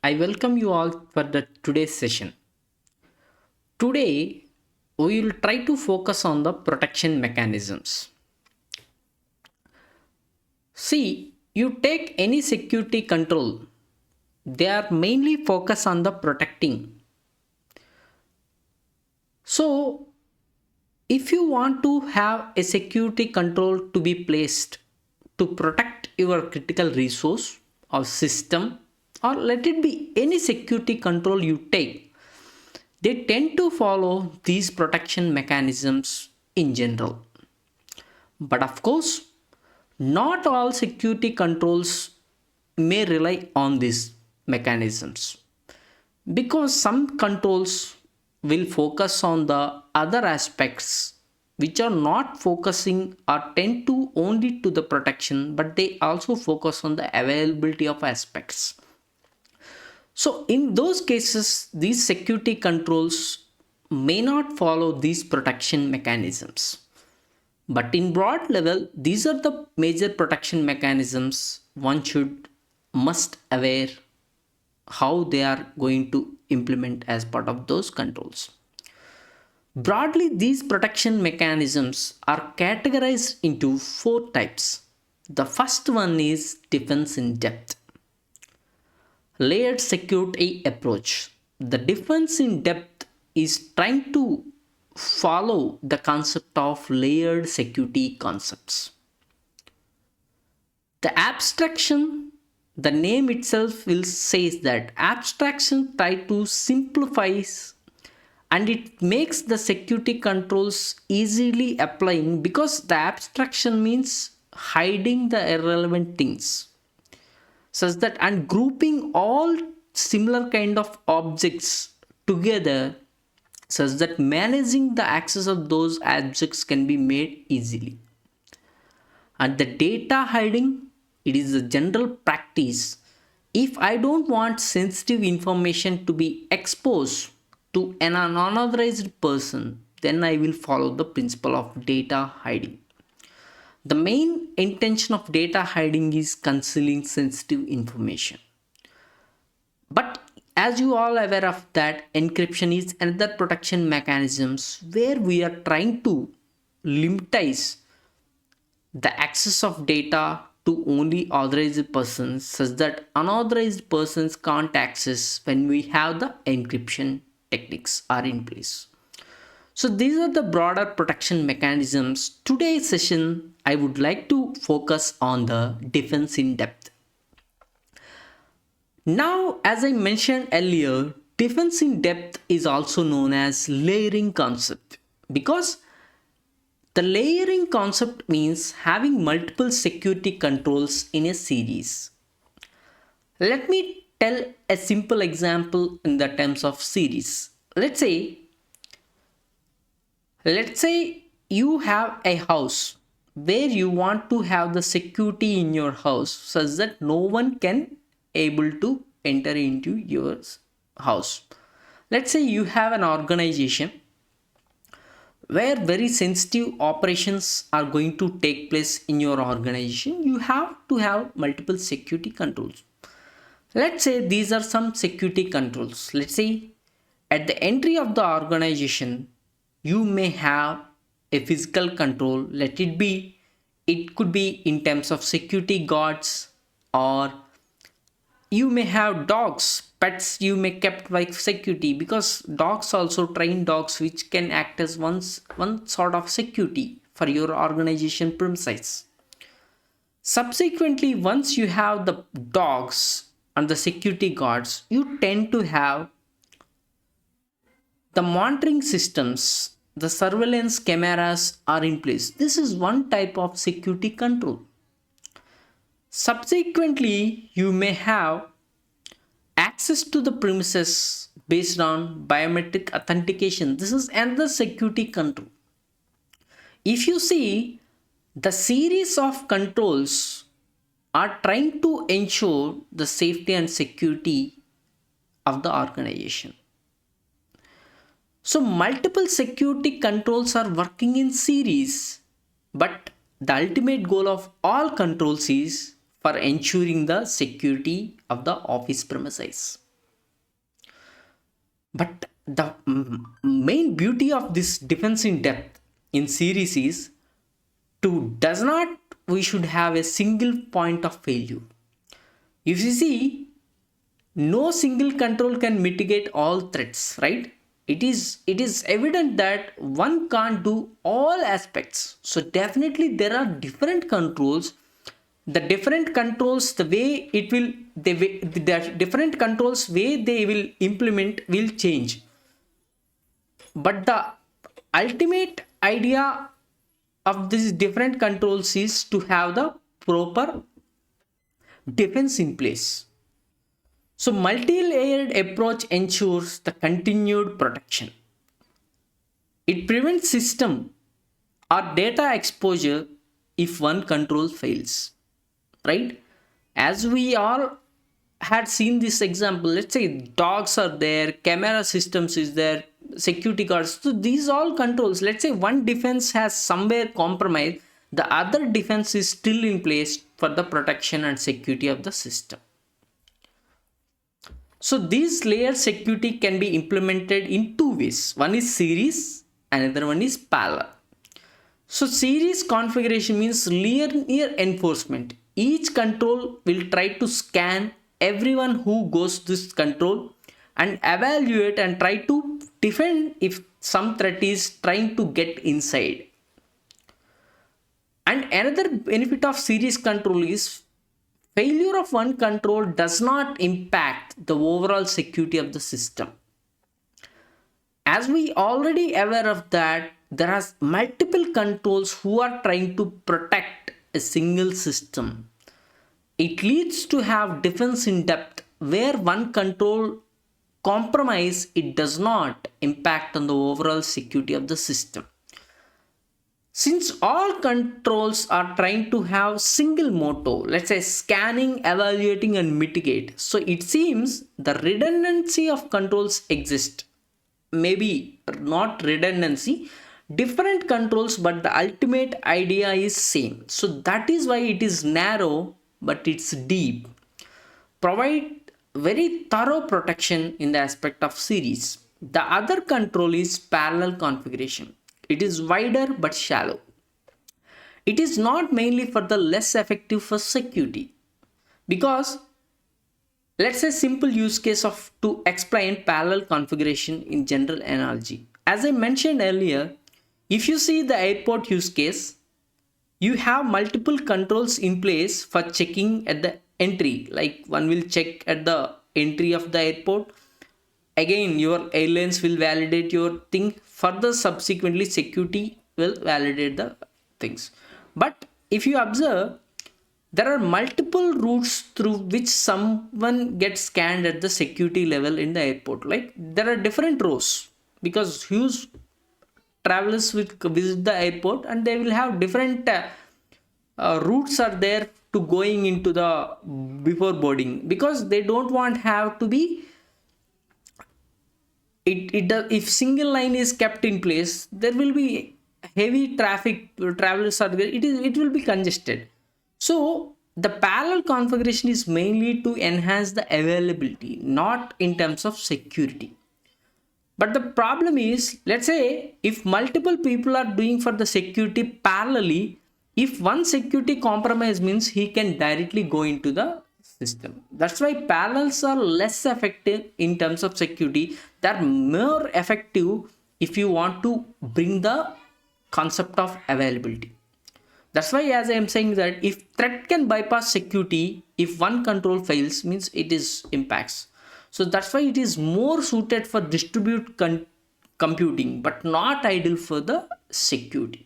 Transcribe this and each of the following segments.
I welcome you all for the today's session. Today, we will try to focus on the protection mechanisms. See, you take any security control, they are mainly focused on the protecting. So, if you want to have a security control to be placed to protect your critical resource or system, or let it be any security control you take, they tend to follow these protection mechanisms in general. But of course, not all security controls may rely on these mechanisms because some controls will focus on the other aspects which are not focusing or tend to only to the protection, but they also focus on the availability of aspects. So in those cases, these security controls may not follow these protection mechanisms. But in broad level, these are the major protection mechanisms one should must aware how they are going to implement as part of those controls. Broadly, these protection mechanisms are categorized into four types. The first one is defense in depth. Layered security approach. The defense in depth is trying to follow the concept of layered security concepts. The abstraction, the name itself will says that abstraction try to simplifies and it makes the security controls easily applying because the abstraction means hiding the irrelevant things such that and grouping all similar kind of objects together such that managing the access of those objects can be made easily. And the data hiding, it is a general practice. If I don't want sensitive information to be exposed to an unauthorized person, then I will follow the principle of data hiding. The main intention of data hiding is concealing sensitive information. But as you all aware of that, encryption is another protection mechanisms where we are trying to limitize the access of data to only authorized persons such that unauthorized persons can't access when we have the encryption techniques are in place. So these are the broader protection mechanisms. Today's session I would like to focus on the defense in depth. Now, as I mentioned earlier, defense in depth is also known as layering concept because the layering concept means having multiple security controls in a series. Let me tell a simple example in the terms of series. Let's say you have a house where you want to have the security in your house such that no one can able to enter into your house. Let's say you have an organization where very sensitive operations are going to take place in your organization. You have to have multiple security controls. Let's say these are some security controls. Let's say at the entry of the organization, you may have a physical control. Let it be, it could be in terms of security guards, or you may have dogs, pets you may kept like security because dogs also train dogs which can act as one sort of security for your organization premises. Subsequently, once you have the dogs and the security guards, you tend to have the monitoring systems, the surveillance cameras are in place. This is one type of security control. Subsequently, you may have access to the premises based on biometric authentication. This is another security control. If you see, the series of controls are trying to ensure the safety and security of the organization. So multiple security controls are working in series, but the ultimate goal of all controls is for ensuring the security of the office premises. But the main beauty of this defense in depth in series is to does not we should have a single point of failure. If you see, no single control can mitigate all threats, right? It is evident that one can't do all aspects. So definitely there are different controls. The different controls, the way it will, the different controls way they will implement will change. But the ultimate idea of these different controls is to have the proper defense in place. So multi-layered approach ensures the continued protection. It prevents system or data exposure if one control fails, right? As we all had seen this example, let's say dogs are there, camera systems is there, security guards. So these all controls, let's say one defense has somewhere compromised, the other defense is still in place for the protection and security of the system. So these layer security can be implemented in two ways. One is series, another one is parallel. So series configuration means linear enforcement. Each control will try to scan everyone who goes this control and evaluate and try to defend if some threat is trying to get inside. And another benefit of series control is failure of one control does not impact the overall security of the system. As we already aware of that, there are multiple controls who are trying to protect a single system. It leads to have defense in depth where one control compromise, it does not impact on the overall security of the system. Since all controls are trying to have single motto, let's say scanning, evaluating and mitigate. So it seems the redundancy of controls exist. Maybe not redundancy, different controls, but the ultimate idea is same. So that is why it is narrow, but it's deep. Provide very thorough protection in the aspect of series. The other control is parallel configuration. It is wider but shallow. It is not mainly for the less effective for security, because let's say simple use case of to explain parallel configuration in general analogy. As I mentioned earlier, if you see the airport use case, you have multiple controls in place for checking at the entry. Like one will check at the entry of the airport. Again, your airlines will validate your thing. Further, subsequently, security will validate the things. But if you observe, there are multiple routes through which someone gets scanned at the security level in the airport. Like there are different rows because huge travelers will visit the airport and they will have different routes are there to going into the before boarding, because they don't want have to be it does, if single line is kept in place, there will be heavy traffic, travelers are there, it will be congested. So the parallel configuration is mainly to enhance the availability, not in terms of security. But the problem is, let's say if multiple people are doing for the security parallelly, if one security compromise means he can directly go into the system. That's why parallels are less effective in terms of security. They're more effective if you want to bring the concept of availability. That's why, as I am saying, that if threat can bypass security, if one control fails, means it is impacts. So that's why it is more suited for distributed computing, but not ideal for the security.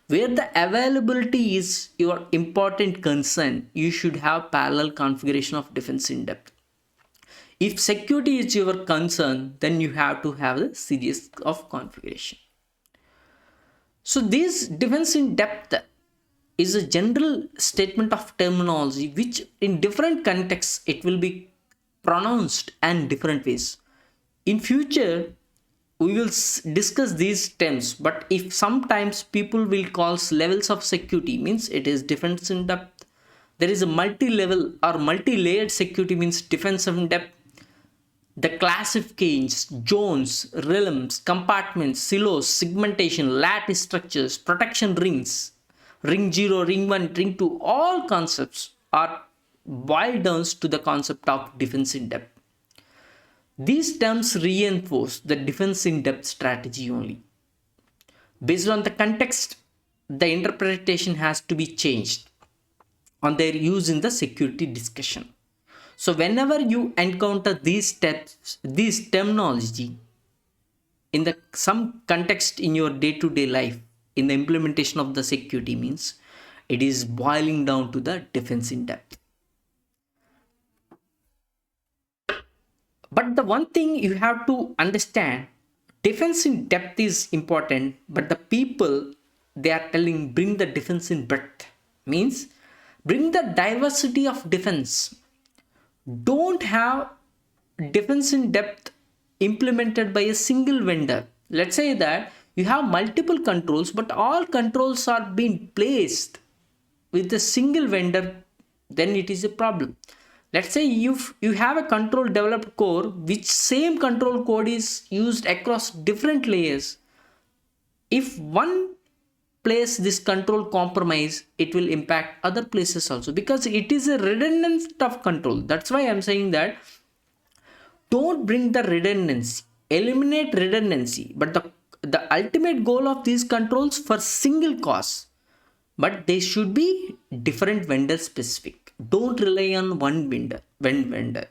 Where the availability is your important concern, you should have parallel configuration of defense in depth. If security is your concern, then you have to have the series of configuration. So this defense in depth is a general statement of terminology which in different contexts it will be pronounced and different ways. In future we will discuss these terms, but if sometimes people will call levels of security, means it is defense in depth. There is a multi-level or multi-layered security, means defense in depth. The classifications, zones, realms, compartments, silos, segmentation, lattice structures, protection rings, ring 0, ring 1, ring 2, all concepts are boiled down to the concept of defense in depth. These terms reinforce the defense in depth strategy only. Based on the context, the interpretation has to be changed on their use in the security discussion. So whenever you encounter these steps, these terminology in the some context in your day-to-day life, in the implementation of the security, means it is boiling down to the defense in depth. But the one thing you have to understand, defense in depth is important, but the people they are telling bring the defense in breadth means bring the diversity of defense. Don't have defense in depth implemented by a single vendor. Let's say that you have multiple controls, but all controls are being placed with a single vendor, then it is a problem. Let's say you have a control developed core, which same control code is used across different layers. If one place this control compromise, it will impact other places also, because it is a redundant of control. That's why I'm saying that don't bring the redundancy, eliminate redundancy, but the ultimate goal of these controls for single cause, but they should be different vendor specific. Don't rely on one vendor.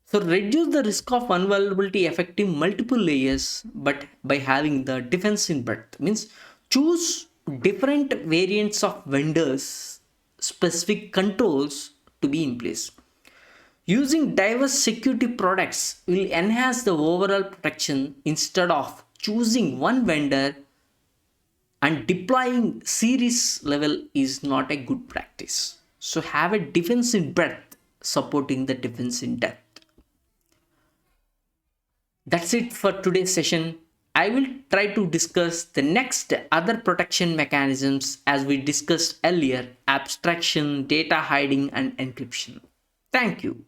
So reduce the risk of vulnerability affecting multiple layers, but by having the defense in breadth means choose different variants of vendors specific controls to be in place. Using diverse security products will enhance the overall protection instead of choosing one vendor and deploying series level is not a good practice. So have a defense in breadth supporting the defense in depth. That's it for today's session. I will try to discuss the next other protection mechanisms as we discussed earlier: abstraction, data hiding, and encryption. Thank you.